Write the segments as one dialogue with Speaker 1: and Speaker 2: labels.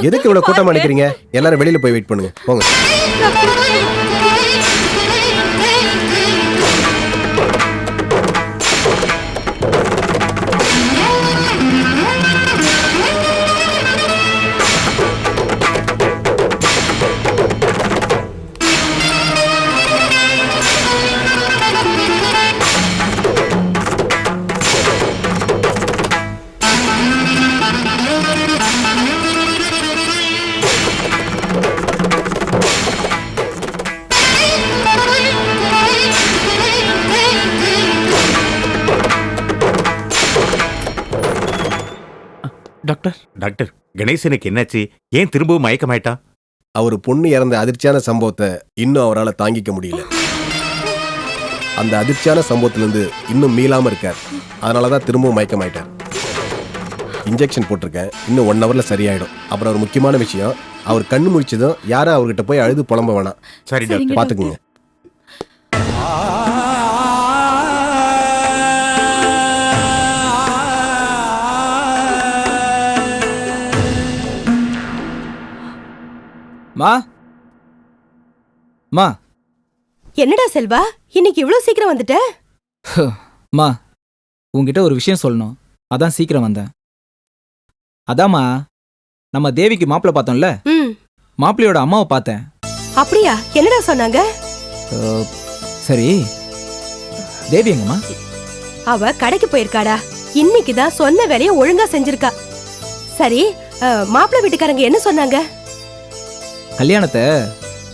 Speaker 1: எதுக்கு இவ்வளவு கூட்டமா நிக்கிறீங்க? எல்லாரும் வெளியில போய் வெயிட் பண்ணுங்க, போங்க.
Speaker 2: டாக்டர் டாக்டர் கணேசனுக்கு என்னாச்சு? ஏன் திரும்பவும் மயக்கமாயிட்டா?
Speaker 1: அவர் பொண்ணு இறந்த அதிர்ச்சியான சம்பவத்தை இன்னும் அவரால் தாங்கிக்க முடியல. அந்த அதிர்ச்சியான சம்பவத்திலிருந்து இன்னும் மீளாம இருக்கார். அதனாலதான் திரும்பவும் மயக்கமாயிட்டார். இன்ஜெக்ஷன் போட்டிருக்கேன், இன்னும் 1 ஹவர்ல சரியாயிடும். அப்புறம் ஒரு முக்கியமான விஷயம், அவர் கண்ணு முடிச்சதும் யாரும் அவர்கிட்ட போய் அழுது புலம்ப வேணாம்.
Speaker 2: சரி டாக்டர்,
Speaker 1: பாத்துக்குங்க.
Speaker 3: மா மா
Speaker 4: என்னடா செல்வா, இன்னைக்கு இவ்வளவு சீக்கிரம் வந்துட்ட?
Speaker 3: மா உங்ககிட்ட ஒரு விஷயம் சொல்லணும், அதான் சீக்கிரம் வந்தேன். அதாம்மா, நம்ம தேவிக்கு மாப்பிள்ளை பார்த்தோம்ல, மாப்பிள்ளையோட அம்மாவை பார்த்தேன்.
Speaker 4: அப்படியா? என்னடா சொன்னாங்க?
Speaker 3: சரி, தேவி எங்கம்மா?
Speaker 4: அவ கடைக்கு போயிருக்காடா. இன்னைக்குதான் சொன்ன வேலையை ஒழுங்கா செஞ்சிருக்கா. சரி, மாப்பிள்ளை வீட்டுக்காரங்க என்ன சொன்னாங்க?
Speaker 3: கல்யாணத்தை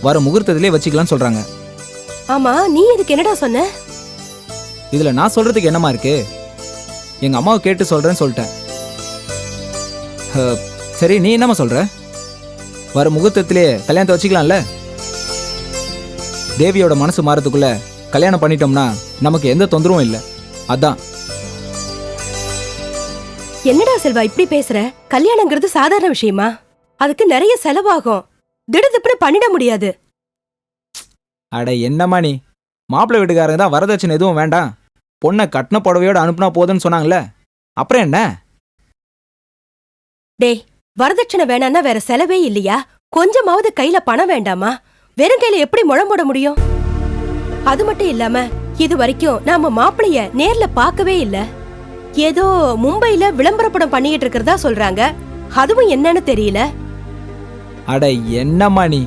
Speaker 3: வர முகூர்த்தத்திலே வச்சுக்கலாம்னு சொல்றாங்க.
Speaker 4: ஆமா, நீ இதுக்கு என்னடா சொன்ன?
Speaker 3: இதுல நான் சொல்றதுக்கு என்னமா இருக்கு? எங்க அம்மாவை கேட்டு சொல்றேன்னு சொல்லிட்டேன். சரி, நீ என்னம்மா சொல்ற? வர முகூர்த்தத்திலே கல்யாணத்தை வச்சுக்கலாம்ல? தேவியோட மனசு மாறதுக்குள்ள கல்யாணம் பண்ணிட்டோம்னா நமக்கு எந்த தொந்தரவும் இல்லை. அதான்.
Speaker 4: என்னடா செல்வா இப்படி பேசுற? கல்யாணங்கிறது சாதாரண விஷயமா? அதுக்கு நிறைய செலவாகும். திடுதிப்புன்னு பண்ணிட முடியாது.
Speaker 3: அட என்னம்மா நீ, மாப்பிள்ளை வீட்டுக்காரங்க தான் வரதட்சணை எதுவும் வேண்டாம், பொண்ணை கட்டின புடவையோட அனுப்புனா போதுன்னு சொன்னாங்கல்ல, அப்புறம் என்ன?
Speaker 4: டேய், வரதட்சணை வேணான்னா வேற செலவே இல்லையா? கொஞ்சமாவது கையில பணம் வேண்டாமா? வெறும் கையில எப்படி முழம் போட முடியும்? அது மட்டும் இல்லாம இது வரைக்கும் நாம மாப்பிளைய நேர்ல பார்க்கவே இல்ல. ஏதோ மும்பைல விளம்பரப்படம் பண்ணிட்டு இருக்கிறதா சொல்றாங்க. அதுவும் என்னன்னு தெரியல.
Speaker 3: அட என்னம்மா நீ,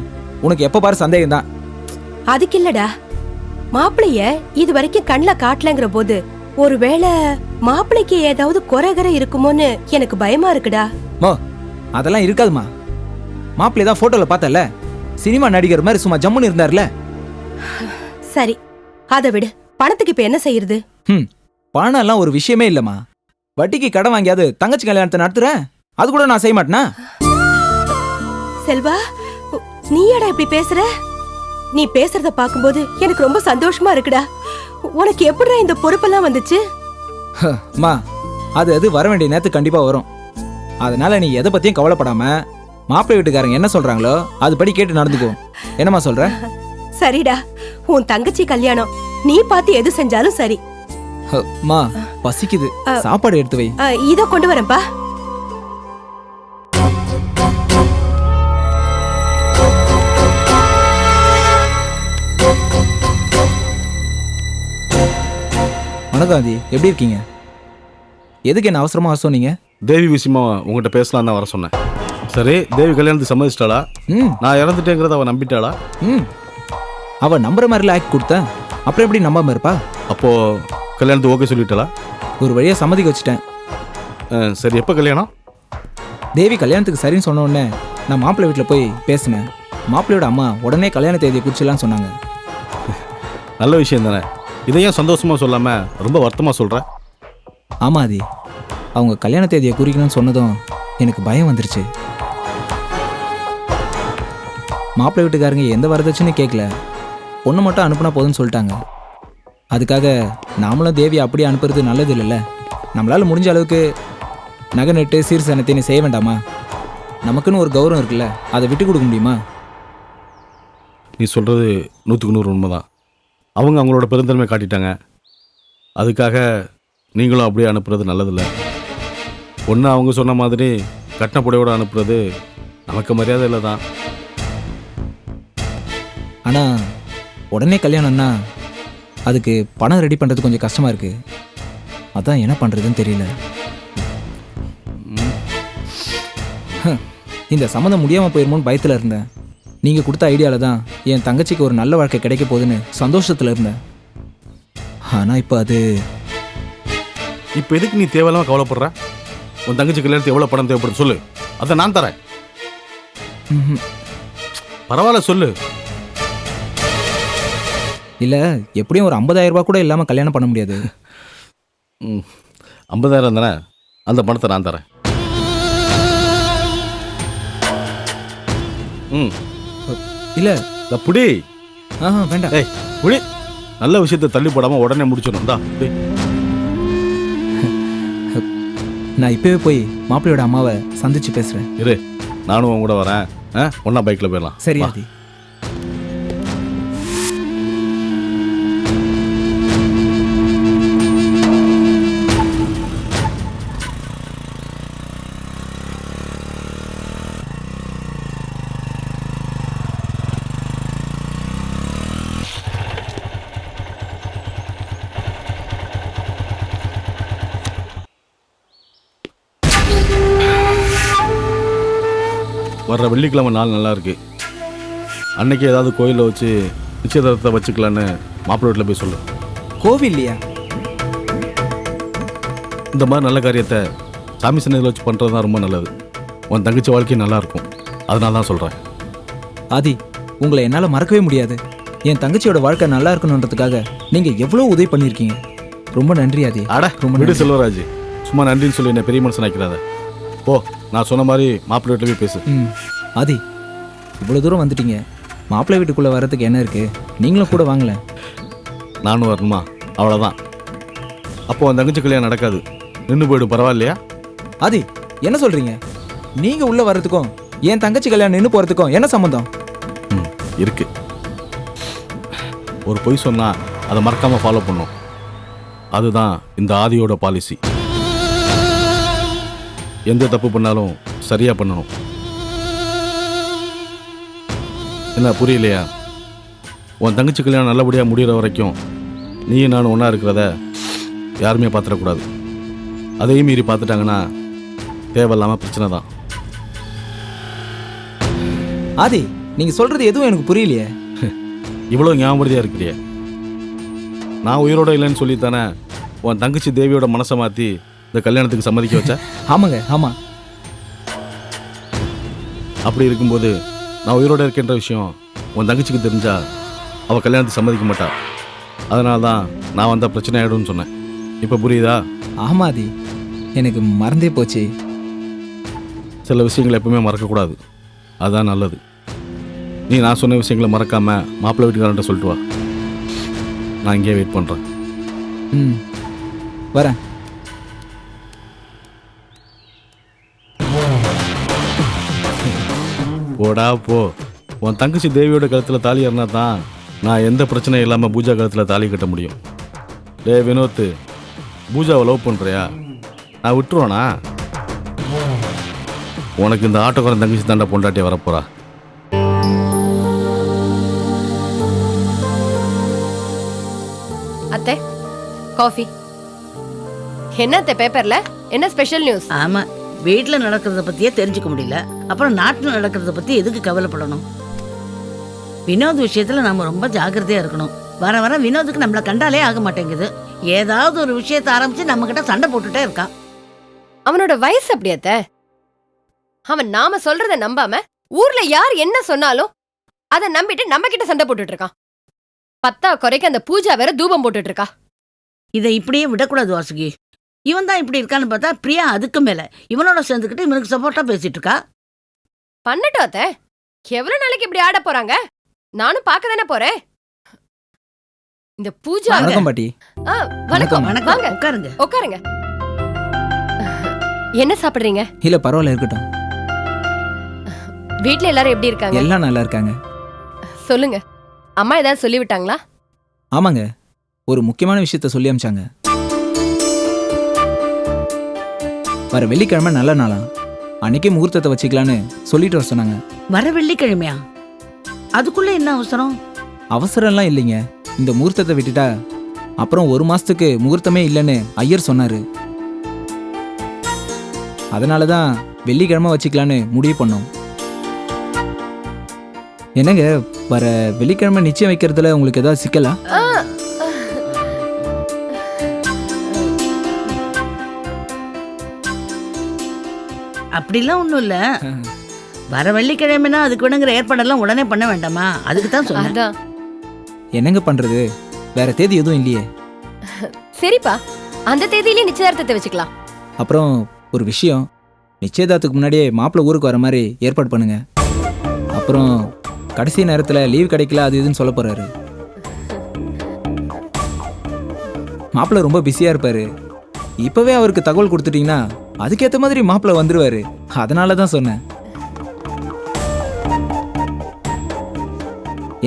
Speaker 3: உனக்கு எப்ப பாரு சந்தேகம் தான்.
Speaker 4: அதுக்கு இல்லடா, மாப்பிளைய இது வரைக்கும் கண்ணுல காட்டலங்கிற போது ஒருவேளை மாப்பிளைக்கு ஏதாவது குறைகரை இருக்குமோன்னு எனக்கு பயமா இருக்குடா.
Speaker 3: மோ, அதெல்லாம் இருக்காதுமா. மாப்பிள்ளை தான் போட்டோல பார்த்தல, சினிமா நடிகர் மாதிரி சும்மா ஜம்முன்னு இருந்தார்ல.
Speaker 4: சரி, அதை விடு. பணத்துக்கு இப்ப என்ன செய்யறது?
Speaker 3: பணம் எல்லாம் ஒரு விஷயமே இல்லம்மா. வட்டிக்கு கடன் வாங்கியாவது தங்கச்சி கல்யாணத்தை நடத்துறேன், அது கூட நான் செய்ய மாட்டேனா?
Speaker 4: செல்வா, நீயாடா இப்படி பேசுற? நீ பேசுறத பாக்கும்போது எனக்கு ரொம்ப சந்தோஷமா இருக்குடா. உனக்கு எப்படிடா இந்த பொறுப்பெல்லாம் வந்துச்சு?
Speaker 3: மா, அது வர வேண்டிய நேரத்துக்கு கண்டிப்பா வரும். அதனால நீ எதை பத்தியும் கவலைப்படாம மாப்பிள்ளை வீட்டுக்காரங்க என்ன சொல்றாங்களோ அதுபடி கேட்டு நடந்துக்கோ. என்னம்மா சொல்ற?
Speaker 4: சரிடா, உன் தங்கச்சி கல்யாணம், நீ பார்த்து எது செஞ்சாலும் சரி.
Speaker 3: மா, பசிக்குது, சாப்பாடு எடுத்து வை.
Speaker 4: இதோ கொண்டு வரேன்பா.
Speaker 3: வணக்கம் ஆதி, எப்படி இருக்கீங்க? எதுக்கு என்ன அவசரமா வர சொன்னீங்க?
Speaker 5: தேவி விஷயமா உங்ககிட்ட பேசலாம் தான் வர சொன்னேன். சரி, தேவி கல்யாணத்துக்கு சம்மதிச்சிட்டாளா? நான் இறந்துட்டேங்கிறத அவ நம்பிட்டாளா?
Speaker 3: அவ நம்புற மாதிரில ஆக்கி கொடுத்தேன், அப்புறம் எப்படி நம்பாம இருப்பா?
Speaker 5: அப்போ கல்யாணத்துக்கு ஓகே சொல்லிட்டாளா?
Speaker 3: ஒரு வழியா சம்மதிக்க வச்சுட்டேன்.
Speaker 5: சரி, எப்போ கல்யாணம்?
Speaker 3: தேவி கல்யாணத்துக்கு சரின்னு சொன்ன உடனே நான் மாப்பிள்ளை வீட்டில் போய் பேசினேன். மாப்பிள்ளையோட அம்மா உடனே கல்யாண தேதியை குறிச்சலாம் சொன்னாங்க.
Speaker 5: நல்ல விஷயம் தானே. இதையும் சந்தோஷமா சொல்லாம ரொம்ப வருத்தமா சொல்ற?
Speaker 3: ஆமா ஆதி, அவங்க கல்யாண தேதியை குறிக்கணும்னு சொன்னதும் எனக்கு பயம் வந்துருச்சு. மாப்பிள்ளை வீட்டுக்காரங்க எந்த வரதட்சணையும் கேட்கல, பொண்ணு மட்டும் அனுப்புனா போதுன்னு சொல்லிட்டாங்க. அதுக்காக நாமளும் தேவி அப்படியே அனுப்புறது நல்லது இல்லைல்ல. நம்மளால முடிஞ்ச அளவுக்கு நகை நட்டு சீர்சனத்தை செய்ய வேண்டாமா? நமக்குன்னு ஒரு கௌரவம் இருக்குல்ல, அதை விட்டு கொடுக்க முடியுமா?
Speaker 5: நீ சொல்றது 100க்கு 100 உண்மைதான். அவங்க அவங்களோட பெருந்தன்மை காட்டிட்டாங்க. அதுக்காக நீங்களும் அப்படியே அனுப்புறது நல்லதில்லை. ஒன்று அவங்க சொன்ன மாதிரி கட்டின புடையோடு அனுப்புறது நமக்கு மரியாதை இல்லை தான்.
Speaker 3: ஆனால் உடனே கல்யாணம்னா அதுக்கு பணம் ரெடி பண்ணுறது கொஞ்சம் கஷ்டமாக இருக்குது. அதான் என்ன பண்ணுறதுன்னு தெரியல. இந்த சம்மந்தம் முடியாமல் போயிருமோன்னு பயத்தில் இருந்தேன். நீங்கள் கொடுத்த ஐடியாவில் தான் என் தங்கச்சிக்கு ஒரு நல்ல வாழ்க்கை கிடைக்க போகுதுன்னு சந்தோஷத்தில் இருந்தேன். ஆனால் இப்போ அது
Speaker 5: இப்போ எதுக்கு நீ தேவையில்லாம கவலைப்படுற? உன் தங்கச்சி கல்யாணத்துக்கு எவ்வளோ பணம் தேவைப்படுது சொல்லு, அதை நான் தரேன். பரவாயில்ல சொல்லு.
Speaker 3: இல்லை, எப்படியும் ஒரு 50,000 ரூபாய் கூட இல்லாமல் கல்யாணம் பண்ண முடியாது.
Speaker 5: 50,000 தானே, அந்த பணத்தை நான் தரேன்.
Speaker 3: இல்லை
Speaker 5: புடி.
Speaker 3: வேண்டாம்.
Speaker 5: ஏய் புடி. நல்ல விஷயத்தை தள்ளி போடாமல் உடனே முடிச்சிடணும். தான்
Speaker 3: நான் இப்போவே போய் மாப்பிள்ளையோட அம்மாவை சந்திச்சு பேசுகிறேன்.
Speaker 5: இரு, நானும் உன் கூட வரேன். ஒன்றா பைக்கில் போயிடலாம்.
Speaker 3: சரி
Speaker 5: வா.
Speaker 3: ஆதி.
Speaker 5: வர்ற வெள்ளிக்கிழமை நாள் நல்லா இருக்கு. அன்னைக்கு ஏதாவது கோயிலில் வச்சு நிச்சயதார்த்தத்தை வச்சுக்கலான்னு மாப்பிள்ளை வீட்டில் போய் சொல்லு.
Speaker 3: கோவில் இல்லையா?
Speaker 5: இந்த மாதிரி நல்ல காரியத்தை சாமி சன்னதியில் வச்சு பண்ணுறது தான் ரொம்ப நல்லது. உன் தங்கச்சி வாழ்க்கை நல்லா இருக்கும். அதனால தான் சொல்கிறேன்.
Speaker 3: ஆதி, உங்களை என்னால் மறக்கவே முடியாது. என் தங்கச்சியோட வாழ்க்கை நல்லா இருக்கணுன்றதுக்காக நீங்கள் எவ்வளோ உதவி பண்ணியிருக்கீங்க. ரொம்ப நன்றி ஆதி.
Speaker 5: அட
Speaker 3: ரொம்ப
Speaker 5: விடு
Speaker 3: நன்றி.
Speaker 5: செல்வராஜ், சும்மா நன்றின்னு சொல்லி என்ன பெரிய மனுஷன் ஆக்கிறாத. ஓ, நான் சொன்ன மாதிரி மாப்பிள்ளை வீட்டில் போய் பேசு.
Speaker 3: ஆதி, இவ்வளோ தூரம் வந்துட்டீங்க. மாப்பிள்ளை வீட்டுக்குள்ளே வர்றதுக்கு என்ன இருக்குது? நீங்களும் கூட வாங்கல.
Speaker 5: நானும் வரணுமா? அவ்வளோதான். அப்போ அந்த தங்கச்சி கல்யாணம் நடக்காது, நின்று போய்டும். பரவாயில்லையா?
Speaker 3: ஆதி, என்ன சொல்கிறீங்க? நீங்கள் உள்ளே வர்றதுக்கும் என் தங்கச்சி கல்யாணம் நின்று போகிறதுக்கும் என்ன சம்மந்தம்?
Speaker 5: இருக்கு. ஒரு பொய் சொன்னால் அதை மறக்காமல் ஃபாலோ பண்ணும். அதுதான் இந்த ஆதியோட பாலிசி. எந்த தப்பு பண்ணாலும் சரியாக பண்ணணும். என்ன புரியலையா? உன் தங்கச்சி கல்யாணம் நல்லபடியாக முடிகிற வரைக்கும் நீயும் நானும் ஒன்றா இருக்கிறத யாருமே பார்த்துடக்கூடாது. அதையும் மீறி பார்த்துட்டாங்கன்னா தேவையில்லாமல் பிரச்சனை தான்.
Speaker 3: ஆதி, நீங்கள் சொல்கிறது எதுவும் எனக்கு புரியலையே.
Speaker 5: இவ்வளோ ஞாபகப்படுத்தியாக இருக்கிறியே. நான் உயிரோட இல்லைன்னு சொல்லித்தானே உன் தங்கச்சி தேவியோட மனசை மாற்றி இந்த கல்யாணத்துக்கு சம்மதிக்க வச்ச.
Speaker 3: ஆமாங்க, ஆமாம்.
Speaker 5: அப்படி இருக்கும்போது நான் உயிரோட இருக்கின்ற விஷயம் உன் தங்கச்சிக்கு தெரிஞ்சா அவள் கல்யாணத்துக்கு சம்மதிக்க மாட்டா. அதனால தான் நான் வந்தால் பிரச்சனை ஆகிடும்னு சொன்னேன். இப்போ புரியுதா?
Speaker 3: ஆமாம் ஆதி, எனக்கு மறந்தே போச்சு.
Speaker 5: சில விஷயங்களை எப்பவுமே மறக்கக்கூடாது. அதுதான் நல்லது. நீ நான் சொன்ன விஷயங்களை மறக்காமல் மாப்பிள்ளை வீட்டுக்காரன்ட்ட சொல்லிட்டு வா. நான் இங்கேயே வெயிட் பண்ணுறேன்.
Speaker 3: வரேன்.
Speaker 5: போடா போ. உன் தங்கச்சி தேவியோட கழுத்தில் தாலி ஏறினா தான் நான் எந்த பிரச்சனையும் இல்லாமல் பூஜா கழுத்தில் தாலி கட்ட முடியும். டே வினோத், பூஜாவை லவ் பண்ணுறியா? நான் விட்டுருவானா? உனக்கு இந்த ஆட்டோக்காரன் தங்கச்சி தாண்டா பொண்டாட்டியை வரப்போறா.
Speaker 4: அத்தை, காஃபி. என்ன அத்தை, பேப்பர்ல என்ன ஸ்பெஷல் நியூஸ்?
Speaker 6: ஆமா, வீட்டுல நடக்கிறத பத்தியே தெரிஞ்சுக்க முடியல. அப்புறம் நாட்டுல நடக்கிறத பத்தி எதுக்கு கவலைப்படணும்? வினோத் விஷயத்துல நாம ரொம்ப ஜாக்கிரதையா இருக்கணும். வர வர வினோதுக்கு நம்மள கண்டாலே ஆக மாட்டேங்குது. ஏதாவது ஒரு விஷயத்தை ஆரம்பிச்சு நம்ம கிட்ட சண்டை போட்டுட்டே இருக்கான்.
Speaker 4: அவனோட வயசு அப்படி அத்தை. அவன் நாம சொல்றத நம்பாம ஊர்ல யார் என்ன சொன்னாலும் அதை நம்பிட்டு நம்ம கிட்ட சண்டை போட்டுட்டு இருக்கான். பத்தா குறைக்க அந்த பூஜா வேற தூபம் போட்டுட்டு இருக்கா.
Speaker 6: இதை இப்படியே விடக்கூடாது வாசுகி. இவன் தான் இப்படி இருக்கான்னு பார்த்தா பிரியா அதுக்கு மேல இவனோட சேர்ந்துக்கிட்டு இவனுக்கு சப்போர்ட்டா பேசிட்டு இருக்கா.
Speaker 4: பண்ணட்டும் அத்தை. எவ்வளவு நாளைக்கு இப்படி ஆட போறாங்க? நானும் பார்க்க தானே போறேன். இந்த பூஜா
Speaker 3: வணக்கம் பாட்டி.
Speaker 4: வணக்கம்.
Speaker 6: வணக்கம்,
Speaker 4: வாங்க
Speaker 6: உட்காருங்க.
Speaker 4: உட்காருங்க. என்ன சாப்பிடுறீங்க?
Speaker 3: இல்லை பரவாயில்ல, இருக்கட்டும்.
Speaker 4: வீட்ல எல்லாரும் எப்படி இருக்காங்க?
Speaker 3: எல்லாம் நல்லா இருக்காங்க.
Speaker 4: சொல்லுங்க, அம்மா ஏதாவது சொல்லி விட்டாங்களா?
Speaker 3: ஆமாங்க, ஒரு முக்கியமான விஷயத்த சொல்லி அமிச்சாங்க. வர வெள்ளிக்கிழமை நல்ல நாளா. அன்னைக்கே முகூர்த்தத்தை வச்சுக்கலான்னு சொல்லிட்டு வர சொன்னாங்க.
Speaker 6: வர வெள்ளிக்கிழமையா? அதுக்குள்ள என்ன அவசரம்?
Speaker 3: அவசரம்லாம் இல்லைங்க. இந்த முகூர்த்தத்தை விட்டுட்டா அப்புறம் 1 மாசத்துக்கு முகூர்த்தமே இல்லைன்னு ஐயர் சொன்னாரு. அதனால தான் வெள்ளிக்கிழமை வச்சுக்கலான்னு முடிவு பண்ணோம். என்னங்க, வர வெள்ளிக்கிழமை நிச்சயம் வைக்கிறதுல உங்களுக்கு ஏதாவது சிக்கலா?
Speaker 6: அப்படிலாம் ஒன்றும் இல்லை. வர வெள்ளிக்கிழமைனா அதுக்கு வேணுங்கிற ஏற்பாடெல்லாம் உடனே பண்ண வேண்டாமா? அதுக்கு தான் சொன்னேன்.
Speaker 7: அதான்
Speaker 3: என்னங்க பண்றது, வேற தேதி எதுவும் இல்லையே.
Speaker 7: சரிப்பா, அந்த தேதியிலே நிச்சயதார்த்தத்தை வச்சுக்கலாம்.
Speaker 3: அப்புறம் ஒரு விஷயம், நிச்சயதார்த்தத்துக்கு முன்னாடியே மாப்பிள்ளை ஊருக்கு வர மாதிரி ஏற்பாடு பண்ணுங்க. அப்புறம் கடைசி நேரத்தில் லீவ் கிடைக்கல அது இதுன்னு சொல்ல போறாரு. மாப்பிள்ளை ரொம்ப பிஸியா இருப்பாரு. இப்பவே அவருக்கு தகவல் கொடுத்துட்டீங்கன்னா அதுக்கேற்ற மாதிரி மாப்பிள்ளை வந்துருவாரு. அதனால தான் சொன்னேன்.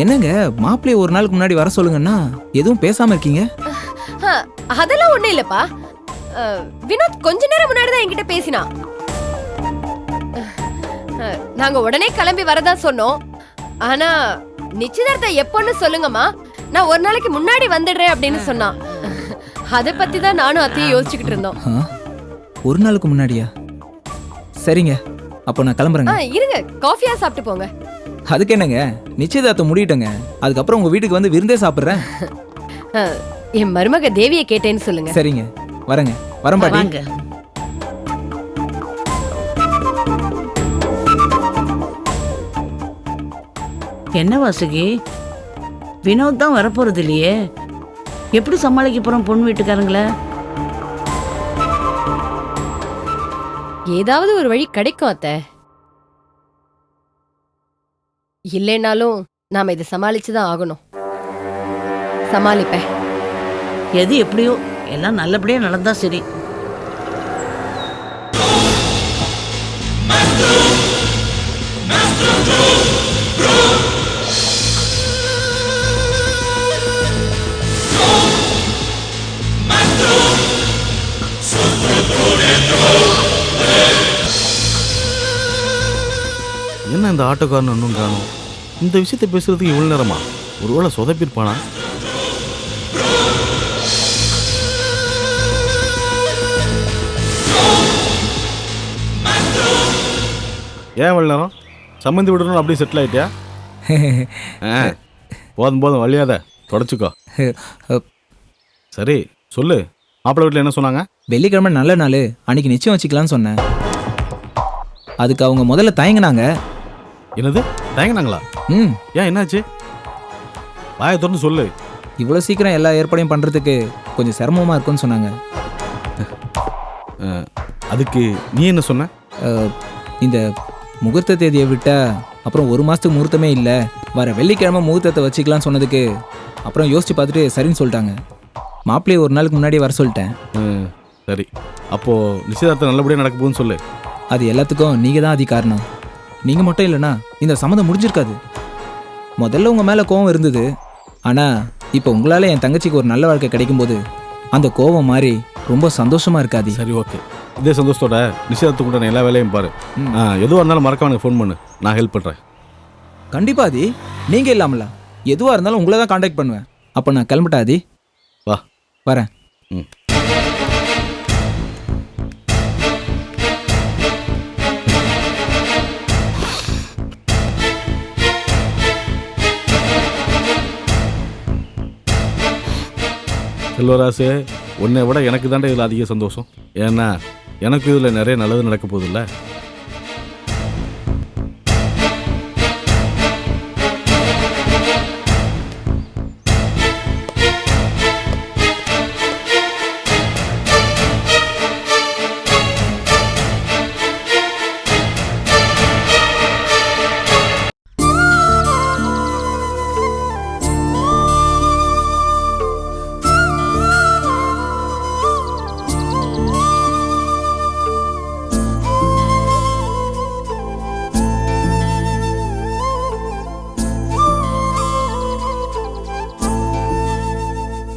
Speaker 3: என்னங்க, மாப்பிள்ளைய ஒரு நாளுக்கு முன்னாடி வர சொல்லுங்கன்னா எதுவும் பேசாம இருக்கீங்க?
Speaker 7: அதெல்லாம் ஒண்ணும் இல்லப்பா. வினோத் கொஞ்ச நேரம் முன்னாடி தான் என்கிட்ட பேசினா. நாங்க உடனே கிளம்பி வரதா சொன்னோம். ஆனா நிச்சயதார்த்தம் எப்போன்னு சொல்லுங்கம்மா, நான் ஒரு நாளைக்கு முன்னாடி வந்துடுறேன் அப்படின்னு சொன்னான். அத பத்தி தான் நானும் அத்தையும் யோசிச்சுக்கிட்டு இருந்தோம்.
Speaker 3: ஒரு நாளுக்கு முன்னாடியா? சரிங்க, அப்போ நான் கிளம்புறேங்க.
Speaker 7: இருங்க, காஃபியா சாப்பிட்டு போங்க.
Speaker 3: அதுக்கு என்னங்க, நிச்சயதார்த்தம் முடியட்டுங்க, அதுக்கப்புறம் உங்க வீட்டுக்கு வந்து விருந்தே சாப்பிட்றேன்.
Speaker 7: என் மருமக தேவியை கேட்டேன்னு சொல்லுங்க.
Speaker 3: சரிங்க, வரேங்க. வரேன் பாட்டி.
Speaker 6: வாங்க. என்ன வாசுகி, வினோத் தான் வரப்போறது இல்லையே, எப்படி சமாளிக்க போறோம் பொண்ணு வீட்டுக்காரங்கள?
Speaker 7: ஏதாவது ஒரு வழி கிடைக்கும் அத்தை. இல்லைனாலும் நாம இதை சமாளிச்சுதான் ஆகணும். சமாளிப்பேன்.
Speaker 6: எது எப்படியோ எல்லாம் நல்லபடியா நடந்தா சரி.
Speaker 5: என்ன இந்த ஆட்டோக்காரன் இன்னும் காணும்? இந்த விஷயத்தை பேசுறதுக்கு இவ்வளோ நேரமா? ஒருவேளை சொதப்பிருப்பானா? ஏன் இவ்வளோ நேரம்? சம்மந்தி விடணும் அப்படியே செட்டில் ஆயிட்டியா? போதும் போதும், வழியாத தொடச்சிக்கோ. சரி சொல்லு, மாப்பிள்ளை வீட்டில் என்ன சொன்னாங்க?
Speaker 3: வெள்ளிக்கிழமை நல்ல நாள், அன்னைக்கு நிச்சயம் வச்சுக்கலான்னு சொன்னேன். அதுக்கு அவங்க முதல்ல தயங்கினாங்க.
Speaker 5: என்னது தயங்கினாங்களா? ஏன் என்னாச்சு? வாயை திறந்து சொல்லு.
Speaker 3: இவ்வளோ சீக்கிரம் எல்லா ஏற்பாடையும் பண்ணுறதுக்கு கொஞ்சம் சிரமமாக இருக்குன்னு சொன்னாங்க.
Speaker 5: அதுக்கு நீ என்ன சொன்ன?
Speaker 3: இந்த முகூர்த்த தேதியை விட்டால் அப்புறம் 1 மாதத்துக்கு முகூர்த்தமே இல்லை, வர வெள்ளிக்கிழமை முகூர்த்தத்தை வச்சுக்கலான்னு சொன்னதுக்கு அப்புறம் யோசிச்சு பார்த்துட்டு சரின்னு சொல்லிட்டாங்க. மாப்பிள்ளையை ஒரு நாளுக்கு முன்னாடியே வர சொல்லிட்டேன்.
Speaker 5: சரி, அப்போது நிச்சயதார்த்தம் நல்லபடியாக நடக்க போகுதுன்னு சொல்லு.
Speaker 3: அது எல்லாத்துக்கும் நீங்கள் தான் அதிக காரணம். நீங்கள் மட்டும் இல்லைன்னா இந்த சம்மந்தம் முடிஞ்சிருக்காது. முதல்ல உங்கள் மேலே கோவம் இருந்தது, ஆனால் இப்போ உங்களால் என் தங்கச்சிக்கு ஒரு நல்ல வாழ்க்கை கிடைக்கும்போது அந்த கோவம் மாறி ரொம்ப சந்தோஷமாக இருக்காது.
Speaker 5: சரி, ஓகே. இதே சந்தோஷத்தோட நிச்சயத்துக்கு உண்டான எல்லா வேலையும் பாரு. எதுவாக இருந்தாலும் மறக்காம எனக்கு ஃபோன் பண்ணு, நான் ஹெல்ப் பண்ணுறேன்.
Speaker 3: கண்டிப்பாக ஆதி, நீங்கள் இல்லாமல எதுவாக இருந்தாலும் உங்களை தான் காண்டாக்ட் பண்ணுவேன். அப்போ நான் கிளம்பிட்டா ஆதி?
Speaker 5: வா,
Speaker 3: வரேன்.
Speaker 5: செல்வராசு, உன்னை விட எனக்கு தாண்டா இதில் அதிக சந்தோஷம். ஏன்னா எனக்கு இதில் நிறைய நல்லது நடக்க போகுதுல்ல.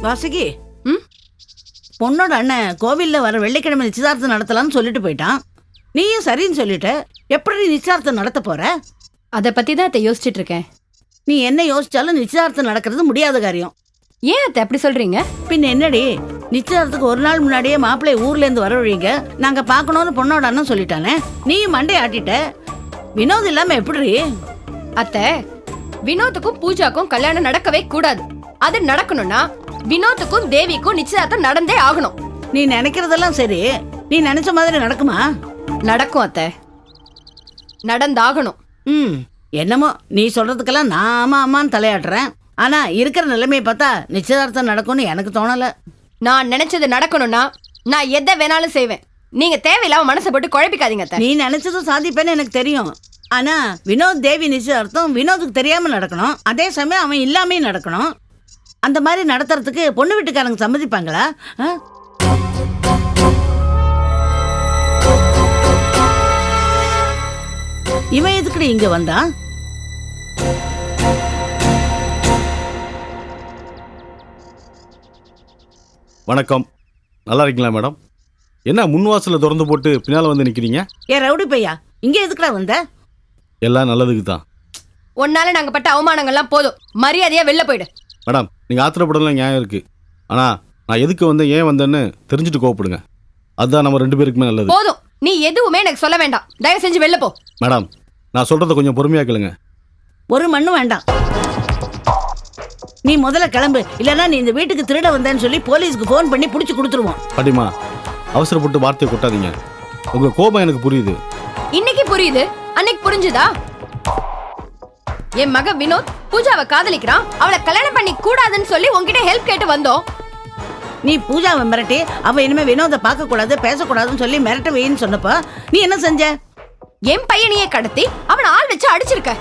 Speaker 6: வாசுகி, பொண்ணோட அண்ணன் கோவில்ல வர வெள்ளிக்கிழமை நிச்சயதார்த்தம் நடத்தலாம்னு சொல்லிட்டு போயிட்டான். நீயும் சரின்னு சொல்லிட்ட. எப்படி நிச்சயார்த்தம் நடத்த போற?
Speaker 7: அத பத்தி தான் அத்தை யோசிச்சுட்டு இருக்கேன்.
Speaker 6: நீ என்ன யோசிச்சாலும் நிச்சயார்த்தம் நடக்கிறது முடியாத காரியம்.
Speaker 7: ஏன் அத்தை அப்படி சொல்றீங்க?
Speaker 6: பின்ன என்னடி, நிச்சயத்துக்கு ஒரு நாள் முன்னாடியே மாப்பிள்ளை ஊர்ல இருந்து வரவழிங்க, நாங்க பாக்கணும்னு பொண்ணோட அண்ணன் சொல்லிட்டானே. நீயும் மண்டை ஆட்டிட்ட. வினோத் இல்லாம எப்படி?
Speaker 7: அத்தை, வினோத்துக்கும் பூஜாக்கும் கல்யாணம் நடக்கவே கூடாது. அது நடக்கணும்னா வினோத்துக்கும் தேவிக்கும் நிச்சயதார்த்தம் நடந்தே ஆகணும்.
Speaker 6: நீ நினைக்கிறதெல்லாம் சரி, நீ நினைச்ச மாதிரி நடக்குமா?
Speaker 7: நடக்கும் அத்தை, நடந்தாகணும்.
Speaker 6: என்னமோ நீ சொல்றதுக்கெல்லாம் நான் ஆமா ஆமான்னு தலையாட்டுறேன். ஆனா இருக்கிற நிலைமையை பார்த்தா நிச்சயதார்த்தம் நடக்கும்னு எனக்கு தோணல.
Speaker 7: நான் நினைச்சது நடக்கணும்னா நான் எதை வேணாலும் செய்வேன். நீங்க தேவையில்லாம மனசை போட்டு குழப்பிக்காதீங்க அத்தை.
Speaker 6: நீ நினைச்சதும் சாதிப்பேன்னு எனக்கு தெரியும். ஆனா வினோத் தேவி நிச்சயதார்த்தம் வினோதுக்கு தெரியாம நடக்கணும். அதே சமயம் அவன் இல்லாமே நடக்கணும். அந்த மாதிரி நடத்துறதுக்கு பொண்ணு வீட்டுக்காரங்க சம்மதிப்பாங்களா? இவன் எதுக்குடி இங்க வந்தான்?
Speaker 5: வணக்கம். நல்லா இருக்கீங்களா மேடம்? என்ன முன்வாசலில் திறந்து போட்டு பின்னால் வந்து நிற்கிறீங்க?
Speaker 6: ஏ ரவுடி பையா, இங்க எதுக்குடா வந்த?
Speaker 5: எல்லாம் நல்லதுக்கு தான்.
Speaker 7: ஒன்னால நாங்க பட்ட அவமானங்கள்லாம் போதும். மரியாதையா வெளில போயிடு.
Speaker 5: மேடம், நீங்கள் ஆத்திரப்படலாம் நியாயம் இருக்குது. ஆனால் நான் எதுக்கு வந்தேன், ஏன் வந்தேன்னு தெரிஞ்சுட்டு கோவப்படுங்க. அதுதான் நம்ம 2 பேருக்குமே நல்லது.
Speaker 7: போதும், நீ எதுவுமே எனக்கு சொல்ல வேண்டாம். தயவு செஞ்சு வெளில போ.
Speaker 5: மேடம், நான் சொல்கிறத கொஞ்சம் பொறுமையாக கேளுங்க.
Speaker 6: ஒரு மண்ணும் வேண்டாம். நீ முதல்ல கிளம்பு, இல்லைன்னா நீ இந்த வீட்டுக்கு திருட வந்தேன்னு சொல்லி போலீஸ்க்கு ஃபோன் பண்ணி பிடிச்சி கொடுத்துருவோம்.
Speaker 5: பாட்டிமா, அவசரப்பட்டு வார்த்தையை கொட்டாதீங்க. உங்கள் கோபம் எனக்கு புரியுது.
Speaker 7: இன்னைக்கு புரியுது, அன்னைக்கு புரிஞ்சுதா? என் மக வினோத் பூஜாவை காதலிக்கிறான், அவளை கல்யாணம் பண்ணி கூடாதுன்னு சொல்லி உன்கிட்ட ஹெல்ப் கேட்டு வந்தோம்.
Speaker 6: நீ பூஜாவை மிரட்டி அவ இனிமே வினோத பார்க்க கூடாது பேசக்கூடாதுன்னு சொல்லி மிரட்ட வைன்னு சொன்னப்ப நீ என்ன செஞ்ச?
Speaker 7: என் பையனையே கடத்தி அவனை ஆள் வச்சு அடிச்சிருக்க.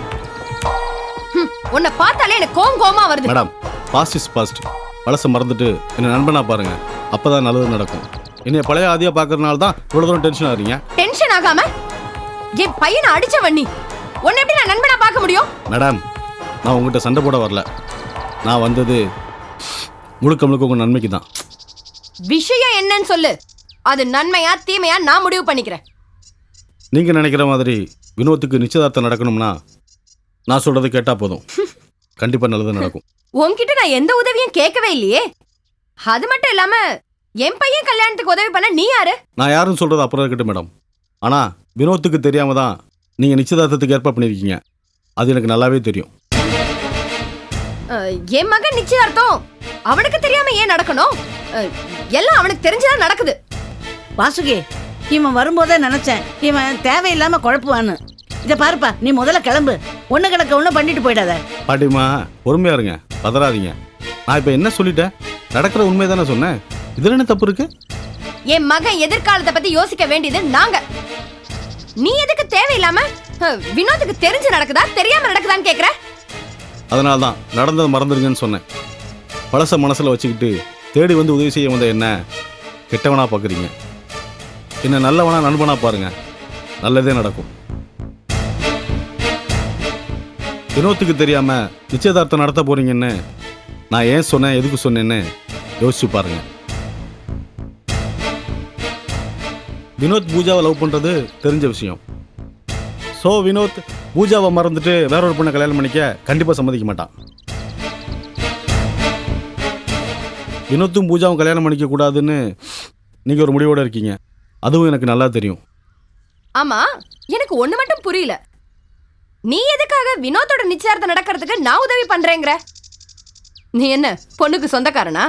Speaker 7: உன்னை பார்த்தாலே எனக்கு கோவமா வருது.
Speaker 5: Madam, past is past. பழச மறந்துட்டு என்ன நண்பனா பாருங்க. அப்பதான் நல்லது நடக்கும். என்னைய பழைய ஆதியா பாக்குறதுனால தான் இவ்வளவு தூரம் டென்ஷன் ஆகிறீங்க.
Speaker 7: டென்ஷன் ஆகாம என் பையனை அடிச்சவன் நீ. உன்னை எப்படி நான் நண்பனா பார்க்க முடியும்?
Speaker 5: மேடம், நான் உங்ககிட்ட சண்டை போட வரல. நான் வந்தது முழுக்க முழுக்க உங்க நன்மைக்கு தான்.
Speaker 7: விஷயம் என்னன்னு சொல்லு. அது நன்மையா தீமையா நான் முடிவு பண்ணிக்கிறேன்.
Speaker 5: நீங்க நினைக்கிற மாதிரி வினோத்துக்கு நிச்சயதார்த்தம் நடக்கணும்னா நான் சொல்றது கேட்டா போதும். கண்டிப்பா நல்லது நடக்கும்.
Speaker 7: உன்கிட்ட நான் எந்த உதவியும் கேட்கவே இல்லையே. அது மட்டும் இல்லாம என் பையன் கல்யாணத்துக்கு உதவி பண்ண நீ யாரு?
Speaker 5: நான் யாருன்னு சொல்றது அப்புறம் இருக்கட்டும் மேடம். ஆனா வினோத்துக்கு தெரியாம தான் நீங்க நிச்சயதார்த்தத்துக்கு ஏற்பாடு பண்ணிருக்கீங்க. அது எனக்கு நல்லாவே தெரியும்.
Speaker 7: என் மகன் நிச்சயார்த்தம் அவனுக்கு தெரியாம ஏன் நடக்கணும்? எல்லாம் அவனுக்கு தெரிஞ்சுதான் நடக்குது.
Speaker 6: வாசுகி, இவன் வரும்போதே நினைச்சேன் இவன் தேவையில்லாம குழப்புவான்னு. இத பாருப்பா, நீ முதல்ல கிளம்பு. ஒண்ணு கிடக்க ஒண்ணு பண்ணிட்டு போயிடாத.
Speaker 5: பாட்டிமா, பொறுமையா இருங்க, பதறாதீங்க. நான் இப்ப என்ன சொல்லிட்டேன்? நடக்கிற உண்மை தானே சொன்னேன். இதுல என்ன தப்பு இருக்கு?
Speaker 7: என் மகன் எதிர்காலத்தை பத்தி யோசிக்க வேண்டியது நாங்க. நீ எதுக்கு தேவையில்லாம வினோத்துக்கு தெரிஞ்சு நடக்குதா தெரியாம நடக்குதான்னு கேக்குற?
Speaker 5: அதனால்தான் நடந்ததை மறந்துடுங்கன்னு சொன்னேன். பழச மனசுல வச்சுக்கிட்டு தேடி வந்து உதவி செய்ய வந்த என்ன கெட்டவனா பாக்குறீங்க. என்ன நல்லவனா நண்பனா பாருங்க, நல்லதே நடக்கும். வினோத்துக்கு தெரியாம நிச்சயதார்த்தம் நடத்த போறீங்கன்னு நான் ஏன் சொன்னேன், எதுக்கு சொன்னேன்னு யோசிச்சு பாருங்க. வினோத் பூஜாவை லவ் பண்றது தெரிஞ்ச விஷயம். ஸோ வினோத் பூஜாவை மறந்துட்டு வேற ஒரு பொண்ணை கல்யாணம் பண்ணிக்க கண்டிப்பா சம்மதிக்க மாட்டான். வினோத்தும் பூஜாவும் கல்யாணம் பண்ணிக்க கூடாதுன்னு நீங்க ஒரு முடிவோட இருக்கீங்க. அதுவும் எனக்கு நல்லா தெரியும்.
Speaker 7: ஆமா, எனக்கு ஒண்ணு மட்டும் புரியல. நீ எதுக்காக வினோத்தோட நிச்சயார்த்தம் நடக்கிறதுக்கு நான் உதவி பண்றேங்கிற? நீ என்ன பொண்ணுக்கு சொந்தக்காரனா?